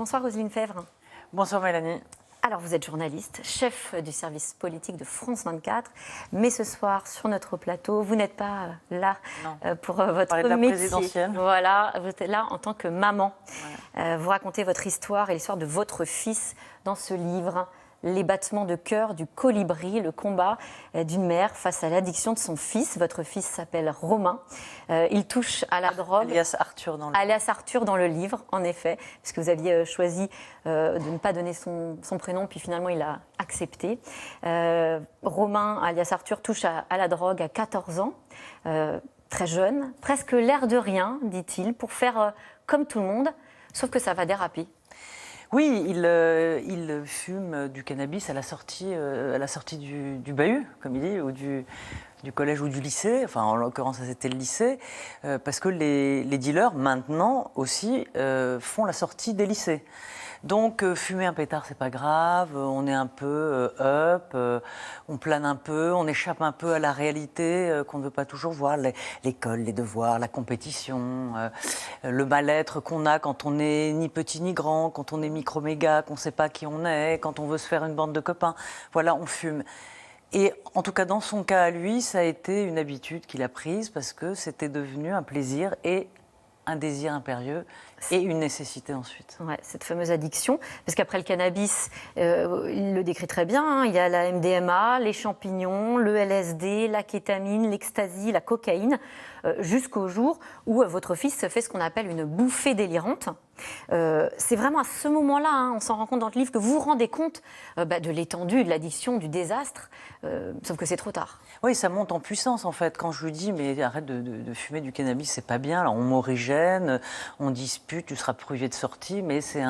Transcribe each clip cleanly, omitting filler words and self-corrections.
Bonsoir Roselyne Fèvre. Bonsoir Mélanie. Alors vous êtes journaliste, chef du service politique de France 24, mais ce soir sur notre plateau, vous n'êtes pas là pour votre de la métier. présidentielle. Voilà, vous êtes là en tant que maman. Vous racontez votre histoire et l'histoire de votre fils dans ce livre. Les battements de cœur du colibri, le combat d'une mère face à l'addiction de son fils. Votre fils s'appelle Romain. Il touche à la drogue. Alias Arthur dans le livre. Alias Arthur dans le livre, en effet, puisque vous aviez choisi de ne pas donner son prénom, puis finalement il a accepté. Romain, alias Arthur, touche à la drogue à 14 ans, très jeune, presque l'air de rien, dit-il, pour faire comme tout le monde, sauf que ça va déraper. Oui, il fume du cannabis à la sortie du bahut, comme il dit, ou du collège ou du lycée. Enfin, en l'occurrence, ça c'était le lycée, parce que les dealers, maintenant aussi, font la sortie des lycées. Donc, fumer un pétard, c'est pas grave, on est un peu on plane un peu, on échappe un peu à la réalité qu'on ne veut pas toujours voir, l'école, les devoirs, la compétition, le mal-être qu'on a quand on n'est ni petit ni grand, quand on est micro-méga, qu'on ne sait pas qui on est, quand on veut se faire une bande de copains. Voilà, on fume. Et en tout cas, dans son cas à lui, ça a été une habitude qu'il a prise parce que c'était devenu un plaisir et un désir impérieux et une nécessité ensuite. Ouais, cette fameuse addiction, parce qu'après le cannabis, il le décrit très bien, hein, il y a la MDMA, les champignons, le LSD, la kétamine, l'ecstasy, la cocaïne, jusqu'au jour où votre fils fait ce qu'on appelle une bouffée délirante. C'est vraiment à ce moment-là, hein, on s'en rend compte dans le livre, que vous vous rendez compte de l'étendue, de l'addiction, du désastre, sauf que c'est trop tard. Oui, ça monte en puissance en fait. Quand je lui dis mais arrête de fumer du cannabis, c'est pas bien, alors on m'origène, on dispute, tu seras privé de sortie, mais c'est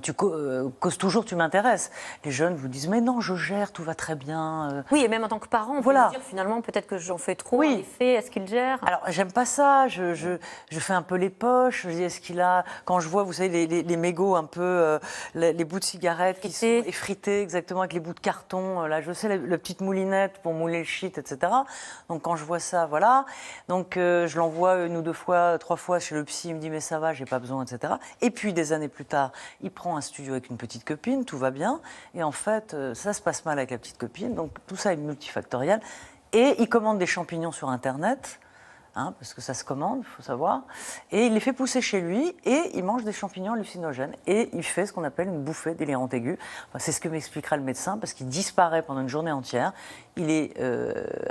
tu causes toujours, tu m'intéresses. Les jeunes vous disent mais non, je gère, tout va très bien. Oui, et même en tant que parent, on peut se dire finalement peut-être que j'en fais trop. Oui. En effet, est-ce qu'il gère? Alors j'aime pas ça, je fais un peu les poches, je dis est-ce qu'il a, quand je vois, vous savez, les mégots un peu, les bouts de cigarettes qui sont effrités, exactement, avec les bouts de carton, là je sais, la petite moulinette pour mouler le shit, etc. Donc quand je vois ça, voilà. Donc je l'envoie 1 ou 2 fois, 3 fois chez le psy, il me dit mais ça va, j'ai pas besoin, etc. Et puis des années plus tard, il prend un studio avec une petite copine, tout va bien. Et en fait, ça se passe mal avec la petite copine, donc tout ça est multifactoriel. Et il commande des champignons sur Internet. Hein, parce que ça se commande, il faut savoir, et il les fait pousser chez lui, et il mange des champignons hallucinogènes, et il fait ce qu'on appelle une bouffée délirante aiguë. Enfin, c'est ce que m'expliquera le médecin, parce qu'il disparaît pendant une journée entière, il est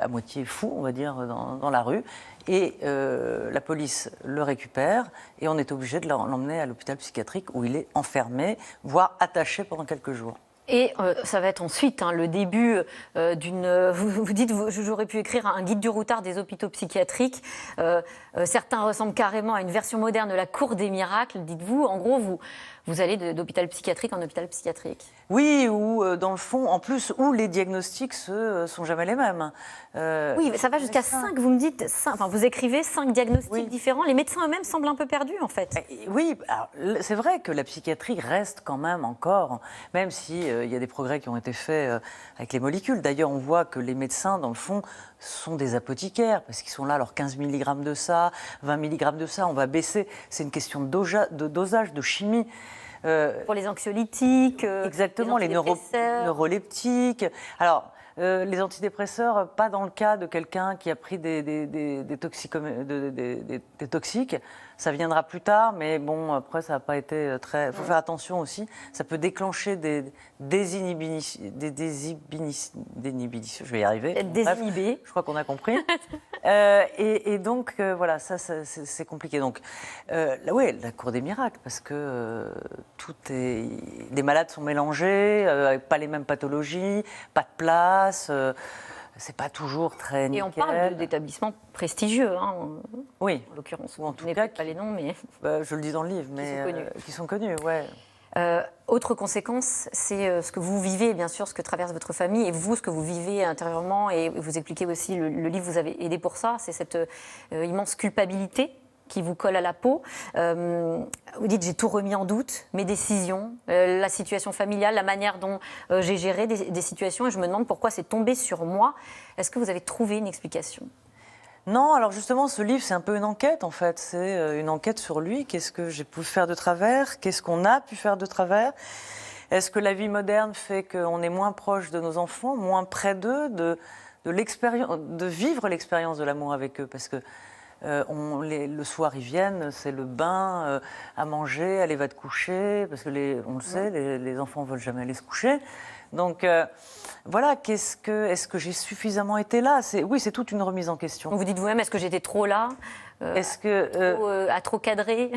à moitié fou, on va dire, dans la rue, et la police le récupère, et on est obligé de l'emmener à l'hôpital psychiatrique, où il est enfermé, voire attaché pendant quelques jours. Et ça va être ensuite le début d'une... Vous dites, j'aurais pu écrire un guide du routard des hôpitaux psychiatriques. Certains ressemblent carrément à une version moderne de la cour des miracles, dites-vous. En gros, vous allez d'hôpital psychiatrique en hôpital psychiatrique. Oui, ou dans le fond, en plus, où les diagnostics sont jamais les mêmes. Oui, ça va jusqu'à 5, vous me dites, enfin, vous écrivez 5 diagnostics différents. Les médecins eux-mêmes semblent un peu perdus, en fait. Oui, c'est vrai que la psychiatrie reste quand même encore, même si il y a des progrès qui ont été faits avec les molécules. D'ailleurs, on voit que les médecins, dans le fond, sont des apothicaires, parce qu'ils sont là, alors 15 mg de ça, 20 mg de ça, on va baisser. C'est une question de dosage, de chimie. Pour les anxiolytiques, exactement, les neuroleptiques. Alors, les antidépresseurs, pas dans le cas de quelqu'un qui a pris des toxiques. Ça viendra plus tard, mais bon, après, ça n'a pas été très... Il faut faire attention aussi. Ça peut déclencher des désinhibitions. Je vais y arriver. Désinhibé. Je crois qu'on a compris. Et donc, voilà, ça c'est compliqué. Donc, oui, la cour des miracles, parce que les malades sont mélangés, pas les mêmes pathologies, pas de place... c'est pas toujours très nickel. Et on parle d'établissements prestigieux, oui. En l'occurrence. Ou en tout cas, pas les noms, mais... je le dis dans le livre, mais qui sont connus, ouais. Autre conséquence, c'est ce que vous vivez, bien sûr, ce que traverse votre famille, et vous, ce que vous vivez intérieurement, et vous expliquez aussi, le livre vous avez aidé pour ça, c'est cette immense culpabilité qui vous colle à la peau. Vous dites, j'ai tout remis en doute, mes décisions, la situation familiale, la manière dont j'ai géré des situations, et je me demande pourquoi c'est tombé sur moi. Est-ce que vous avez trouvé une explication ? Non, alors justement, ce livre, c'est un peu une enquête, en fait. C'est une enquête sur lui. Qu'est-ce que j'ai pu faire de travers? Qu'est-ce qu'on a pu faire de travers? Est-ce que la vie moderne fait qu'on est moins proche de nos enfants, moins près d'eux, de l'expérience, de vivre l'expérience de l'amour avec eux? Parce que le soir, ils viennent, c'est le bain, à manger, allez, va te coucher, parce que on le sait, les enfants ne veulent jamais aller se coucher. Donc voilà, est-ce que j'ai suffisamment été là? Oui, c'est toute une remise en question. Vous dites vous-même, est-ce que j'étais trop là, à trop cadrer?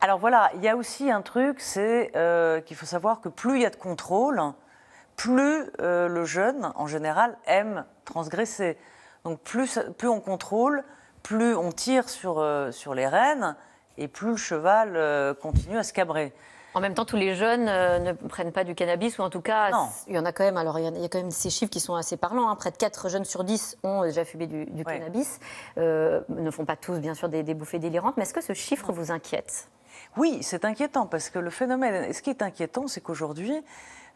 Alors voilà, il y a aussi un truc, c'est qu'il faut savoir que plus il y a de contrôle, plus le jeune, en général, aime transgresser. Donc plus on contrôle, plus on tire sur les rênes, et plus le cheval continue à se cabrer. En même temps, tous les jeunes ne prennent pas du cannabis, ou en tout cas, non. Il y en a quand même. Alors, il y a quand même ces chiffres qui sont assez parlants. Hein. Près de 4 jeunes sur 10 ont déjà fumé du cannabis. Ne font pas tous, bien sûr, des bouffées délirantes. Mais est-ce que ce chiffre vous inquiète? Oui, c'est inquiétant, parce que le phénomène... Ce qui est inquiétant, c'est qu'aujourd'hui,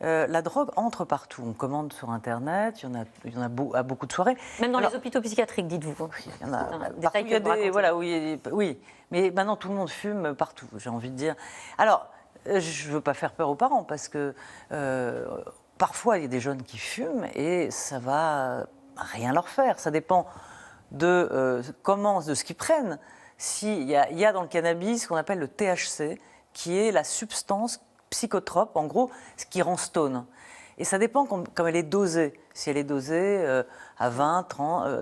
la drogue entre partout. On commande sur Internet, il y en a à beaucoup de soirées. Même dans les hôpitaux psychiatriques, dites-vous. Oui, il y en a. Partout, il y a des... Voilà, oui. Mais maintenant, tout le monde fume partout, j'ai envie de dire. Alors... Je ne veux pas faire peur aux parents parce que parfois il y a des jeunes qui fument et ça va rien leur faire. Ça dépend de ce qu'ils prennent. Il y a dans le cannabis ce qu'on appelle le THC, qui est la substance psychotrope, en gros, ce qui rend stone. Et ça dépend comme elle est dosée. Si elle est dosée à 20,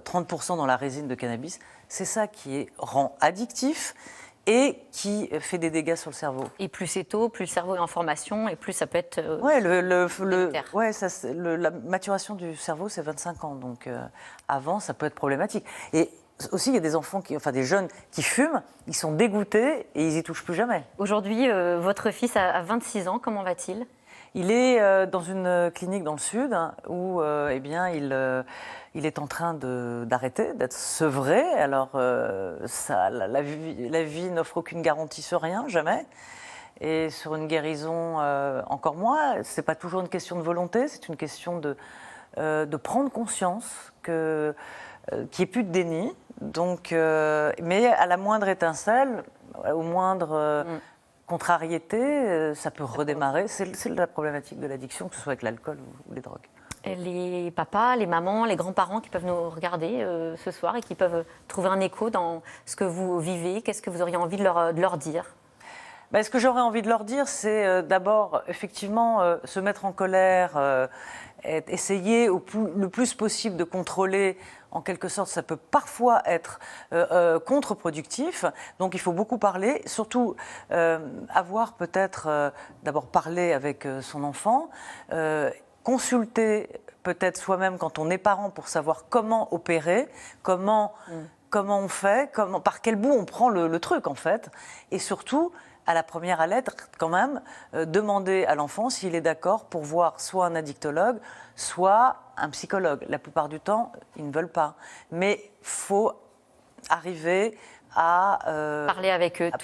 30% dans la résine de cannabis, c'est ça qui rend addictif et qui fait des dégâts sur le cerveau. Et plus c'est tôt, plus le cerveau est en formation, et plus ça peut être... la maturation du cerveau, c'est 25 ans. Donc avant, ça peut être problématique. Et aussi, il y a des jeunes qui fument, ils sont dégoûtés et ils n'y touchent plus jamais. Aujourd'hui, votre fils a 26 ans, comment va-t-il ? Il est dans une clinique dans le sud où il est en train d'arrêter, d'être sevré. Alors, la vie n'offre aucune garantie sur rien, jamais. Et sur une guérison, encore moins. Ce n'est pas toujours une question de volonté, c'est une question de prendre conscience qu'il n'y ait plus de déni. Donc, mais à la moindre étincelle, au moindre... contrariété, ça peut redémarrer. C'est la problématique de l'addiction, que ce soit avec l'alcool ou les drogues. Et les papas, les mamans, les grands-parents qui peuvent nous regarder ce soir et qui peuvent trouver un écho dans ce que vous vivez, qu'est-ce que vous auriez envie de leur dire ? Ce que j'aurais envie de leur dire, c'est d'abord, effectivement, se mettre en colère, essayer le plus possible de contrôler. En quelque sorte, ça peut parfois être contre-productif. Donc, il faut beaucoup parler, surtout avoir peut-être d'abord parlé avec son enfant, consulter peut-être soi-même quand on est parent pour savoir comment opérer, comment on fait, par quel bout on prend le truc en fait, et surtout à la première lettre, quand même, demander à l'enfant s'il est d'accord pour voir soit un addictologue, soit un psychologue. La plupart du temps, ils ne veulent pas. Mais il faut arriver à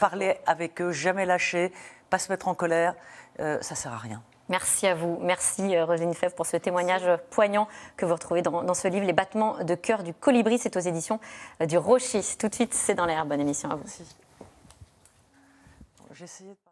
parler avec eux, jamais lâcher, pas se mettre en colère. Ça ne sert à rien. Merci à vous. Merci Roselyne Febvre pour ce témoignage poignant que vous retrouvez dans ce livre, Les battements de cœur du colibri. C'est aux éditions du Rocher. Tout de suite, c'est dans l'air. Bonne émission à vous. Merci. J'ai essayé de...